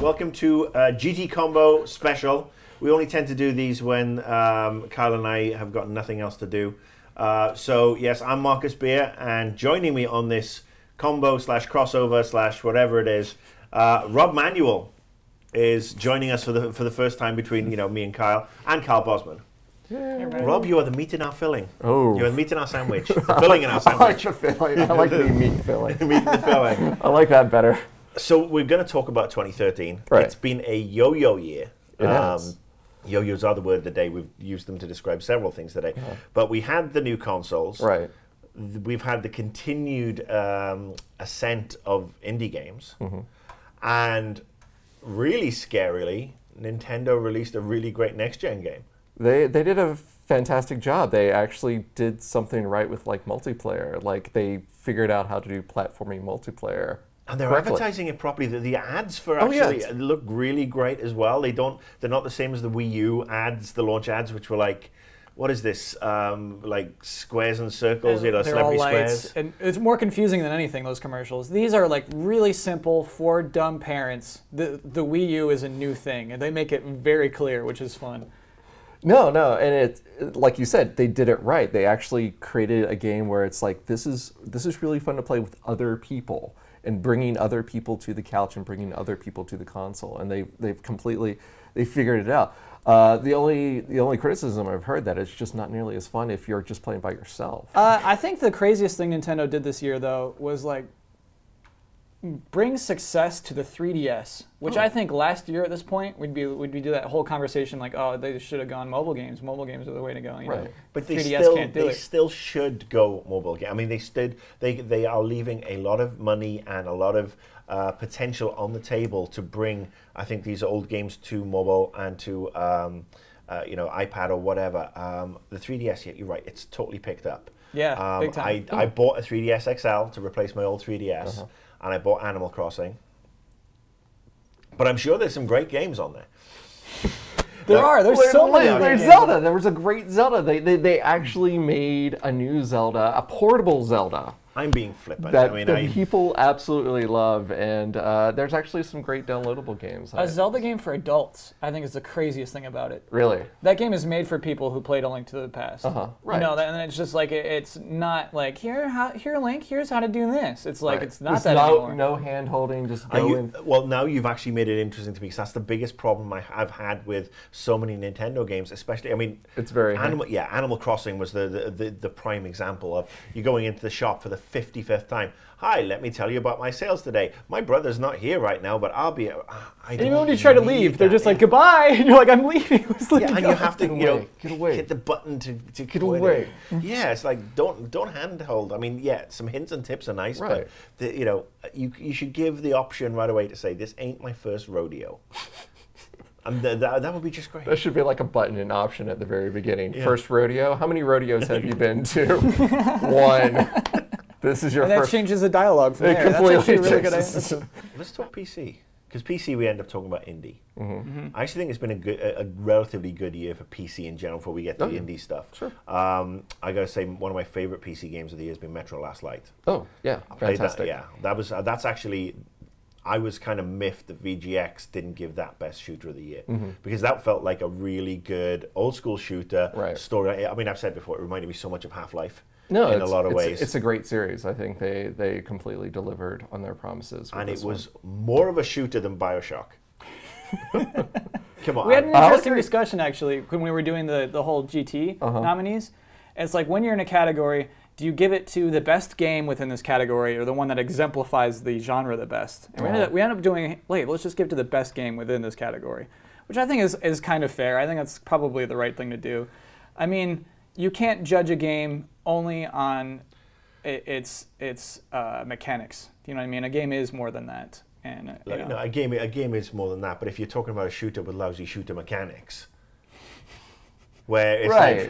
Welcome to GT Combo Special. We only tend to do these when Kyle and I have got nothing else to do. So yes, I'm Marcus Beer, and joining me on this combo slash crossover slash whatever it is, Rob Manuel is joining us for the first time between me and Kyle Bosman. Yeah. Rob, you are the meat in our filling. Oh. You're the meat in our sandwich. The filling in our sandwich. I like the filling. I like the meat filling. Meat in the filling. I like that better. So we're going to talk about 2013. Right. It's been a yo-yo year. It has. Yo-yos are the word of the day. We've used them to describe several things today. Yeah. But we had the new consoles. Right. We've had the continued ascent of indie games. Mm-hmm. And really scarily, Nintendo released a really great next-gen game. They did a fantastic job. They actually did something right with like multiplayer. Like they figured out how to do platforming multiplayer. And they're correctly. advertising it properly. The ads for Oh, actually yeah. look really great as well. They're not the same as the Wii U ads, the launch ads, which were like, what is this? Like squares and circles, They're celebrity all lights. squares. And it's more confusing than anything, those commercials. These are like really simple for dumb parents. The Wii U is a new thing, and they make it very clear, which is fun. No, and it like you said, they did it right. They actually created a game where it's like this is really fun to play with other people and bringing other people to the couch and bringing other people to the console, and they've completely figured it out. The only criticism I've heard that it's just not nearly as fun if you're just playing by yourself. I think the craziest thing Nintendo did this year, though, was like bring success to the 3DS, which I think last year at this point we'd do that whole conversation like, oh, they should have gone mobile games. Mobile games are the way to go. You know? But 3DS can't do they it. still should go mobile game. I mean, they are leaving a lot of money and a lot of potential on the table to bring, I think, these old games to mobile and to iPad or whatever. The 3DS, yeah, you're right, it's totally picked up. Yeah, big time. I bought a 3DS XL to replace my old 3DS, and I bought Animal Crossing. But I'm sure there's some great games on there. There's so many. There's Zelda. There was a great Zelda. They actually made a new Zelda, a portable Zelda. I'm being flippant. That I mean, the people absolutely love, and there's actually some great downloadable games. A Zelda game for adults, I think, is the craziest thing about it. Really? That game is made for people who played A Link to the Past. Right. You know, and it's just like it's not like here, Link. Here's how to do this. It's like it's not that anymore. No hand holding. Just go in. Well, now you've actually made it interesting to me, because that's the biggest problem I've had with so many Nintendo games, especially. I mean, It's very Animal Crossing was the prime example of you going into the shop for the 55th time. Hi, let me tell you about my sales today. My brother's not here right now, but I'll be. Even when you try to leave, they're just like goodbye, and you're like, I'm leaving. And you have to get away. hit the button to Get away. Yeah, it's like don't handhold. I mean, yeah, some hints and tips are nice, Right. but you should give the option right away to say this ain't my first rodeo. And that would be just great. That should be like a button and option at the very beginning. Yeah. First rodeo. How many rodeos have you been to? One. This is your and first. that changes the dialogue from It there. That's completely actually a really good changes. answer. Let's talk PC, because PC we end up talking about indie. I actually think it's been a relatively good year for PC in general before we get to the indie stuff. Sure. I gotta say one of my favorite PC games of the year has been Metro Last Light. Oh yeah, fantastic. That's actually. I was kind of miffed that VGX didn't give that best shooter of the year, because that felt like a really good old school shooter story. I mean, I've said before, it reminded me so much of Half-Life. No, in a lot of ways. It's a great series. I think they completely delivered on their promises. And it was more of a shooter than BioShock. Come on. We had an interesting discussion, actually, when we were doing the whole GT nominees. It's like, when you're in a category, do you give it to the best game within this category or the one that exemplifies the genre the best? And we ended up doing, let's just give it to the best game within this category, which I think is kind of fair. I think that's probably the right thing to do. I mean, you can't judge a game only on its mechanics. Do you know what I mean? A game is more than that. And a game is more than that. But if you're talking about a shooter with lousy shooter mechanics, where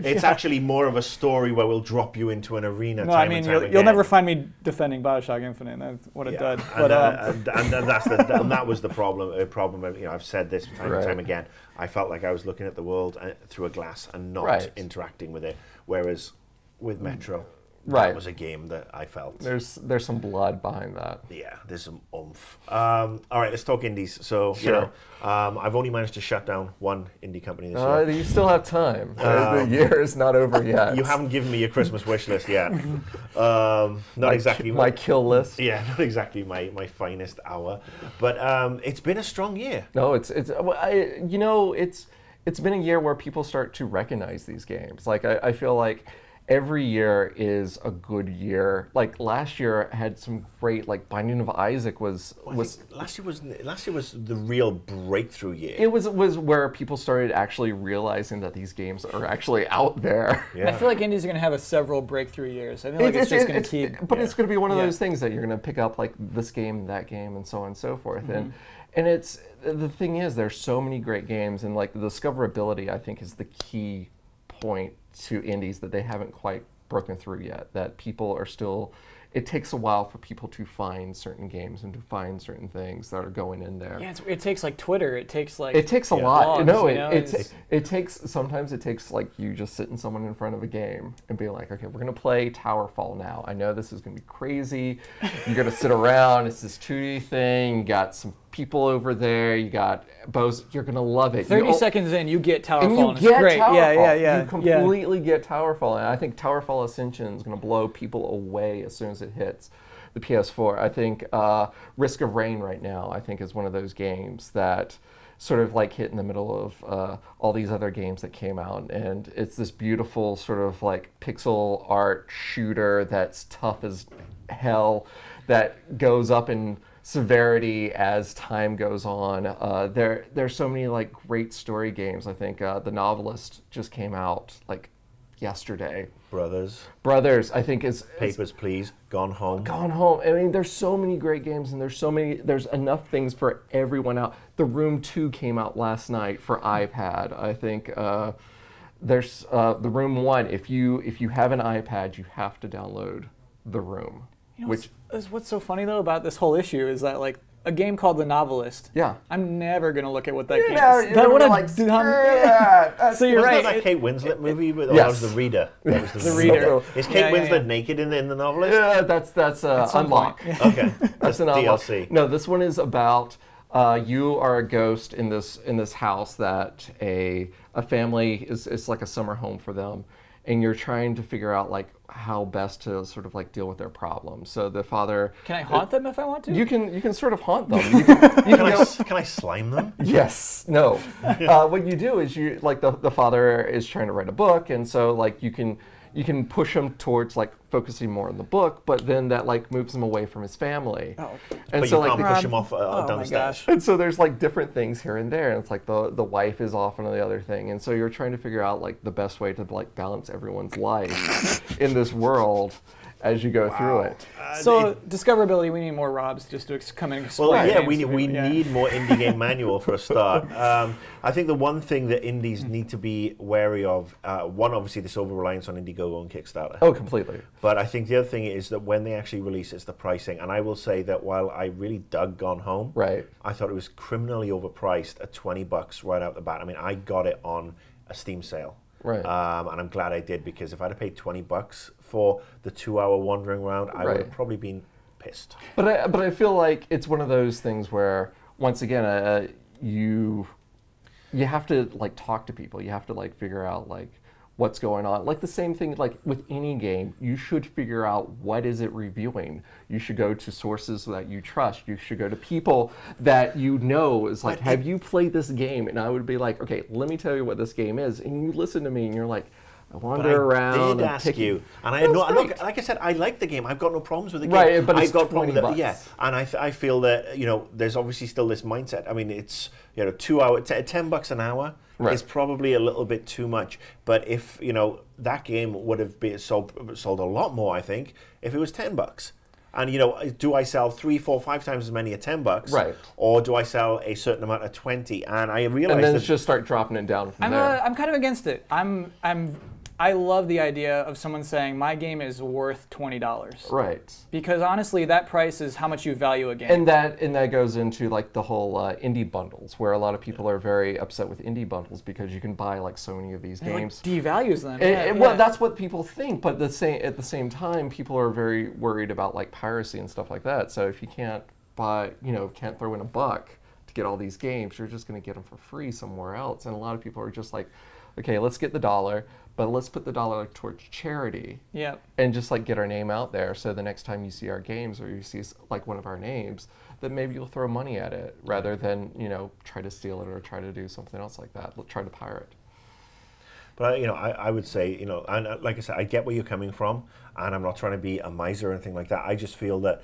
it's actually more of a story where we'll drop you into an arena. No, I mean, you'll never find me defending BioShock Infinite. That's what it did. And that was the problem. I've said this time and time again. I felt like I was looking at the world through a glass and not interacting with it. Whereas with Metro, that was a game that I felt. There's some blood behind that. Yeah, there's some oomph. All right, let's talk indies. So, Sure. I've only managed to shut down one indie company this year. You still have time. The year is not over yet. You haven't given me your Christmas wish list yet. Not exactly my kill list. Yeah, not exactly my finest hour, but it's been a strong year. No, it's been a year where people start to recognize these games. Like I feel like every year is a good year. Like last year had some great, like Binding of Isaac was last year was the real breakthrough year. It was where people started actually realizing that these games are actually out there. Yeah. I feel like indies are going to have several breakthrough years. I feel like it's just going to keep. But it's going to be one of those things that you're going to pick up, like this game, that game, and so on and so forth. And it's the thing is, there's so many great games, and like the discoverability, I think, is the key point to indies that they haven't quite broken through yet. That people are still. It takes a while for people to find certain games and to find certain things that are going in there. Yeah, it takes like Twitter. It takes like. It takes a lot. Blogs, No, it takes. Sometimes it takes like you just sitting someone in front of a game and being like, okay, we're gonna play Towerfall now. I know this is gonna be crazy. You're gonna sit around. It's this 2D thing. You got some people over there. You got bows. You're gonna love it. 30 seconds in, you get Towerfall. And you get great. Towerfall. Yeah. You completely get Towerfall, and I think Towerfall Ascension is gonna blow people away as soon as it hits the PS4. I think Risk of Rain right now, I think, is one of those games that sort of like hit in the middle of all these other games that came out, and it's this beautiful sort of like pixel art shooter that's tough as hell, that goes up in severity as time goes on. There's so many like great story games. I think The Novelist just came out like yesterday. Brothers, I think is Papers, Please, Gone Home. I mean, there's so many great games, and there's enough things for everyone out. The Room 2 came out last night for iPad. I think there's The Room 1. If you have an iPad, you have to download The Room. You know, what's so funny though about this whole issue is that like a game called The Novelist. Yeah. I'm never gonna look at what that game is. That would like so you're right. Wasn't that Kate Winslet movie? That was The Reader. That was The Reader. Is Kate Winslet naked in The Novelist? Yeah, that's Unlock. Okay, that's an Unlock. DLC. No, this one is about you are a ghost in this house that a family is like a summer home for them, and you're trying to figure out like how best to sort of like deal with their problems. So the father. Can I haunt them if I want to? You can sort of haunt them. Can I slime them? Yes. No. What you do is you like the father is trying to write a book, and so like you can push him towards like focusing more on the book, but then that like moves him away from his family. Oh. And but so you like can't push him off down the stairs. Gosh. And so there's like different things here and there, and it's like the wife is off on the other thing, and so you're trying to figure out like the best way to like balance everyone's life in this world as you go through it. So discoverability, we need more Robs just to come in and explain. Well, yeah, we need more indie game manual for a start. I think the one thing that indies need to be wary of, one, obviously this over-reliance on Indiegogo and Kickstarter. Oh, completely. But I think the other thing is that when they actually release, it's the pricing. And I will say that while I really dug Gone Home, right, I thought it was criminally overpriced at $20 right out the bat. I mean, I got it on a Steam sale. Right. And I'm glad I did, because if I'd have paid $20 for the 2-hour wandering around, I would have probably been pissed. But I feel like it's one of those things where, once again, you have to like talk to people. You have to like figure out like what's going on. Like the same thing like with any game, you should figure out what is it reviewing. You should go to sources that you trust. You should go to people that you know is like, have you played this game? And I would be like, okay, let me tell you what this game is. And you listen to me and you're like, I wander around. I did ask you, and I had look, like I said, I like the game. I've got no problems with the game. Right, but I've it's got $20. problems with it. Yeah, and I feel that there's obviously still this mindset. I mean, it's 2 hours, $10 an hour is probably a little bit too much. But if that game would have been sold a lot more, I think, if it was $10. And do I sell 3, 4, 5 times as many at $10? Right. Or do I sell a certain amount at 20? And I realize and then just start dropping it down from there. I'm kind of against it. I'm I love the idea of someone saying my game is worth $20. Right. Because honestly, that price is how much you value a game. And that goes into like the whole indie bundles, where a lot of people are very upset with indie bundles because you can buy like so many of these games. Like devalues them. Well, that's what people think, but at the same time, people are very worried about like piracy and stuff like that. So if you can't buy, can't throw in a buck to get all these games, you're just going to get them for free somewhere else. And a lot of people are just like, okay, let's get the dollar, but let's put the dollar towards charity. Yep. And just like get our name out there, so the next time you see our games or you see like one of our names, that maybe you'll throw money at it rather than try to steal it or try to do something else like that, try to pirate. But I would say, and like I said, I get where you're coming from, and I'm not trying to be a miser or anything like that. I just feel that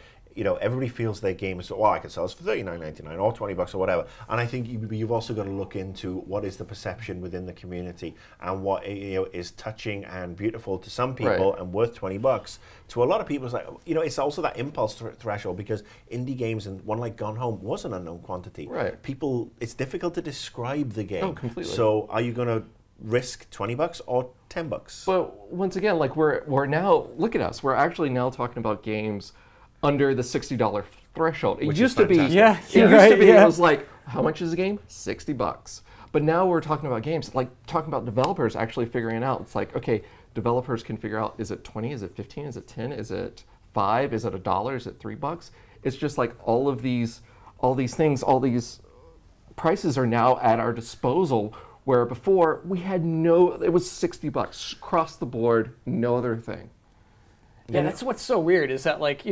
everybody feels their game is, I can sell this for $39.99 or $20 or whatever. And I think you've also got to look into what is the perception within the community and what is touching and beautiful to some people and worth $20 to a lot of people. It's like, it's also that impulse threshold, because indie games and one like Gone Home was an unknown quantity. Right. People, it's difficult to describe the game. Oh, completely. So are you going to risk $20 or $10? But once again, like we're now, look at us, we're actually now talking about games under the $60 threshold. It used to be, it was like, how much is a game? $60. But now we're talking about games, like talking about developers actually figuring it out. It's like, okay, developers can figure out, is it 20, is it 15, is it 10, is it 5, is it $1, is it $3? It's just like all these things, all these prices are now at our disposal, where before we had it was $60 across the board, no other thing. Yeah, that's what's so weird, is that like,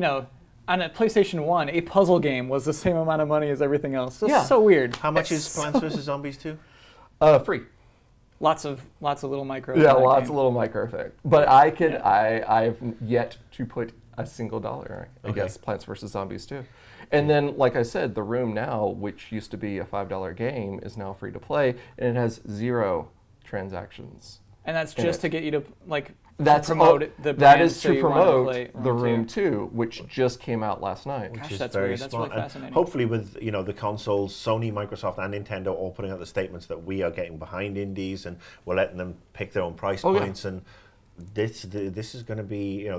on a PlayStation 1, a puzzle game was the same amount of money as everything else. It's so weird. How much is Plants vs. Zombies 2? Free. Lots of little micro. Yeah, lots of little micro things. But I've yet to put a single dollar against Plants vs. Zombies 2. And then, like I said, The Room now, which used to be a $5 game, is now free to play, and it has 0 transactions. And that's just to get you to promote the brand. That is so to promote The Room 2, which just came out last night. Gosh, Which is that's very weird. That's smart. really fascinating. And hopefully with the consoles, Sony, Microsoft, and Nintendo all putting out the statements that we are getting behind indies and we're letting them pick their own price points. And this is going to be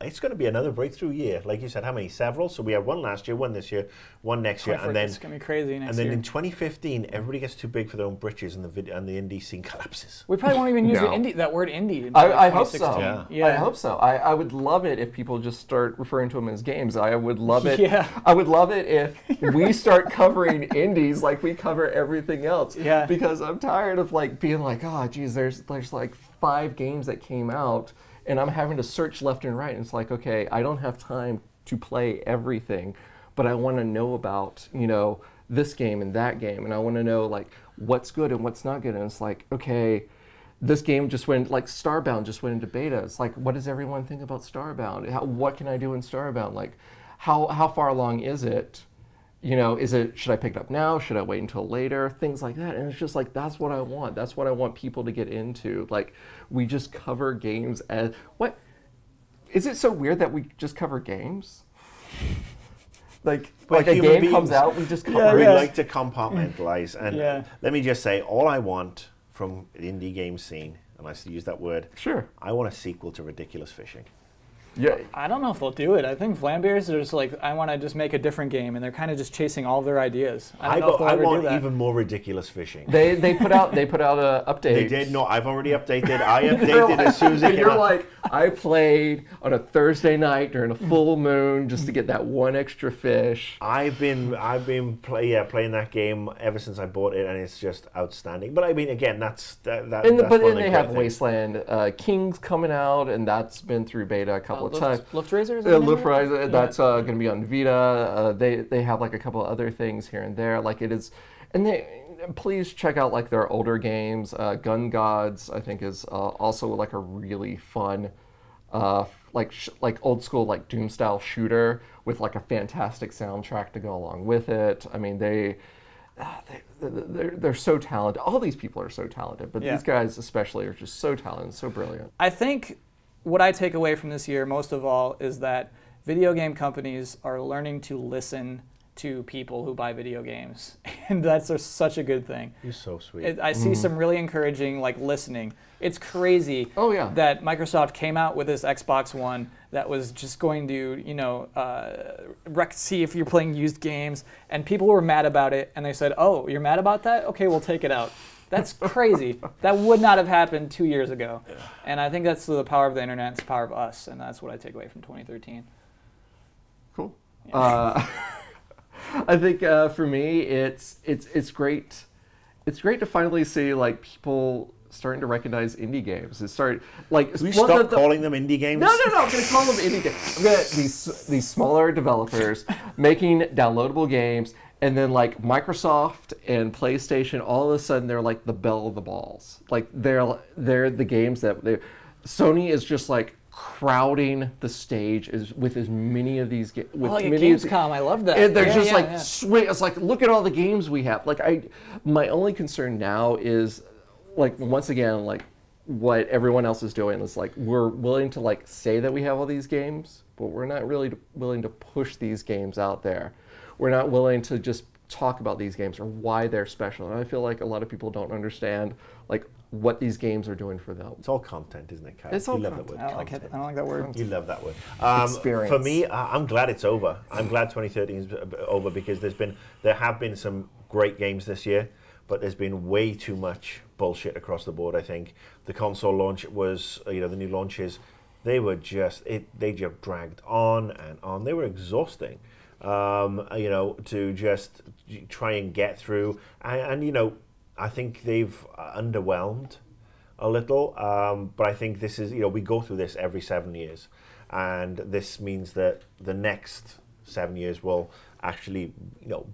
it's going to be another breakthrough year. Like you said, how many? Several. So we had one last year, one this year, one next year, and then it's going to be crazy next year. And then in 2015, everybody gets too big for their own britches, and the indie scene collapses. We probably won't even use that word indie. Until I hope so. Yeah. I hope so. I would love it if people just start referring to them as games. I would love it. Yeah. I would love it if we start covering indies like we cover everything else. Yeah. Because I'm tired of like being like, oh, geez, there's like 5 games that came out, and I'm having to search left and right. And it's like, okay, I don't have time to play everything, but I want to know about, this game and that game. And I want to know like what's good and what's not good. And it's like, okay, this game just went, like Starbound just went into beta. It's like, what does everyone think about Starbound? What can I do in Starbound? Like, how far along is it? Should I pick it up now? Should I wait until later? Things like that. And it's just like, that's what I want. That's what I want people to get into. Like, we just cover games as, what? Is it so weird that we just cover games? Like a game comes out, we just cover it. We like to compartmentalize. And let me just say, all I want from the indie game scene, and I still use that word, I want a sequel to Ridiculous Fishing. Yeah. I don't know if they'll do it. I think Flambeers are just like, I want to just make a different game, and they're kind of just chasing all of their ideas. I don't know if they'll ever do that. I want even more Ridiculous Fishing. They put out an update. They did. No, I've already updated. I updated as soon as it came out. You're like, I played on a Thursday night during a full moon just to get that one extra fish. I've been playing that game ever since I bought it, and it's just outstanding. But I mean, again, that's But then they have Wasteland Kings coming out, and that's been through beta a couple of times. Luftraiser? Luftraiser, that's going to be on Vita. They have like a couple of other things here and there. Like it is, and please check out like their older games. Gun Gods, I think, is also like a really fun, like old school like Doom style shooter with like a fantastic soundtrack to go along with it. I mean they're so talented. All these people are so talented, but these guys especially are just so talented, so brilliant. I think what I take away from this year most of all is that video game companies are learning to listen to people who buy video games, and that's such a good thing. You're so sweet. I see some really encouraging listening. It's crazy that Microsoft came out with this Xbox One that was just going to, see if you're playing used games, and people were mad about it, and they said, "Oh, you're mad about that? Okay, we'll take it out." That's crazy. That would not have happened 2 years ago, and I think that's the power of the internet. It's the power of us, and that's what I take away from 2013. Cool. Yeah. I think for me, it's great. It's great to finally see people starting to recognize indie games. It started we stop calling them indie games. No. I'm going to call them indie games. I'm going to these smaller developers making downloadable games, and then Microsoft and PlayStation, all of a sudden they're the belle of the balls. They're the games that Sony is just crowding the stage with as many of these games. Like at Gamescom, I love that. And they're sweet. It's look at all the games we have. My only concern now is, once again, what everyone else is doing is we're willing to say that we have all these games, but we're not really willing to push these games out there. We're not willing to just talk about these games or why they're special. And I feel a lot of people don't understand what these games are doing for them. It's all content, isn't it, Kyle? It's all you love content. that word. I don't like that word. You love that word. Experience. For me, I'm glad it's over. I'm glad 2013 is over because there have been some great games this year, but there's been way too much bullshit across the board. I think the console launch was, the new launches, they just dragged on and on. They were exhausting, to just try and get through. And I think they've underwhelmed a little, but I think this is, we go through this every 7 years, and this means that the next 7 years will actually,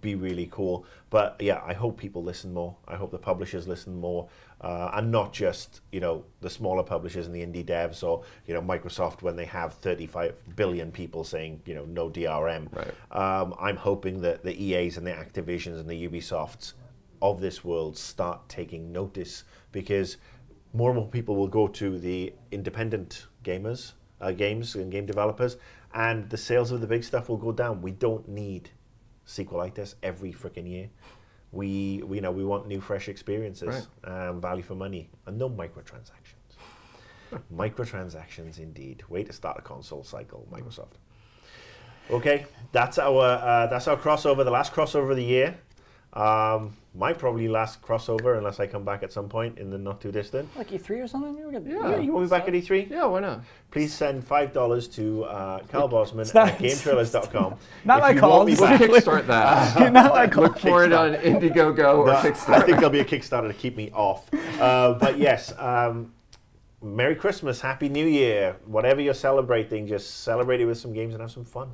be really cool. But yeah, I hope people listen more. I hope the publishers listen more, and not just, the smaller publishers and the indie devs, or, Microsoft when they have 35 billion people saying, no DRM. Right. I'm hoping that the EAs and the Activisions and the Ubisofts of this world start taking notice, because more and more people will go to the independent games and game developers, and the sales of the big stuff will go down. We don't need sequelitis every freaking year. We want new, fresh experiences, value for money, and no microtransactions. Microtransactions, indeed. Way to start a console cycle, Microsoft. Okay, that's our crossover, the last crossover of the year. My probably last crossover, unless I come back at some point in the not too distant. E3 or something? Yeah, you want me back at E3? Yeah, why not? Please send $5 to Kyle Bosman at GameTrailers.com. Not my call. We'll kickstart that. Not my call. Look for it on Indiegogo or Kickstarter. I think there'll be a Kickstarter to keep me off. But yes, Merry Christmas, Happy New Year. Whatever you're celebrating, just celebrate it with some games and have some fun.